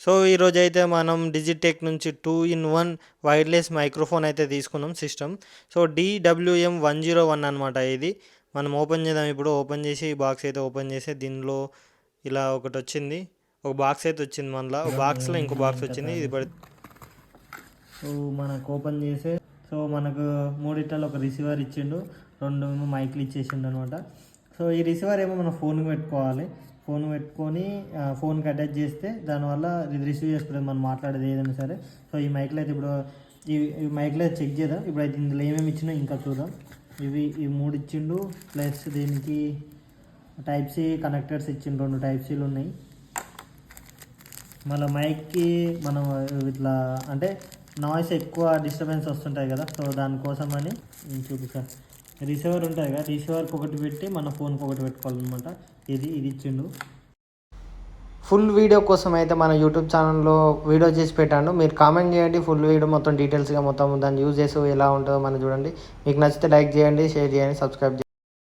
So ఈరోజైతే మనం Digitek నుంచి 2-in-1 వైర్లెస్ మైక్రోఫోన్ అయితే తీసుకున్నాం సిస్టమ్. సో DWM-101 అనమాట ఇది. మనం ఓపెన్ చేద్దాం. ఇప్పుడు ఓపెన్ చేసి ఈ బాక్స్ అయితే ఓపెన్ చేసి దీనిలో ఇలా ఒకటి వచ్చింది, ఒక బాక్స్ అయితే వచ్చింది. మనలో బాక్స్లో ఇంకో బాక్స్ వచ్చింది. ఇది సో మనకు ఓపెన్ చేసే మనకు మూడిట్లలో ఒక రిసీవర్ ఇచ్చిండు, 2 మైక్లు ఇచ్చేసిండు అనమాట. సో ఈ రిసీవర్ ఏమో మన ఫోన్కి పెట్టుకోవాలి. ఫోన్ పెట్టుకొని ఫోన్కి అటాచ్ చేస్తే దానివల్ల ఇది రిసీవ్ చేసుకుంటుంది మనం మాట్లాడేది ఏదైనా సరే. సో ఈ మైక్లో అయితే ఇప్పుడు ఈ మైక్లో చెక్ చేద్దాం. ఇప్పుడైతే ఇందులో ఏమేమి ఇచ్చినా ఇంకా చూద్దాం. ఇవి 3 ఇచ్చిండు, ప్లస్ దీనికి టైప్ సి కనెక్టర్స్ ఇచ్చిండు, 2 టైప్ సీలు ఉన్నాయి. మళ్ళీ మైక్కి మనం ఇట్లా అంటే నాయిస్ ఎక్కువ డిస్టర్బెన్స్ వస్తుంటాయి కదా, సో దానికోసమని చూపిస్తాను. రిసీవర్ ఉంటుంది కదా, రిసీవర్కి ఒకటి పెట్టి మన ఫోన్కి ఒకటి పెట్టుకోవాలన్నమాట. ఇది ఇచ్చిండు. ఫుల్ వీడియో కోసం అయితే మన యూట్యూబ్ ఛానల్లో వీడియో చేసి పెట్టాను. మీరు కామెంట్ చేయండి, ఫుల్ వీడియో మొత్తం డీటెయిల్స్గా మొత్తం దాన్ని యూజ్ చేసి ఎలా ఉంటుందో మనం చూడండి. మీకు నచ్చితే లైక్ చేయండి, షేర్ చేయండి, సబ్స్క్రైబ్ చేయండి.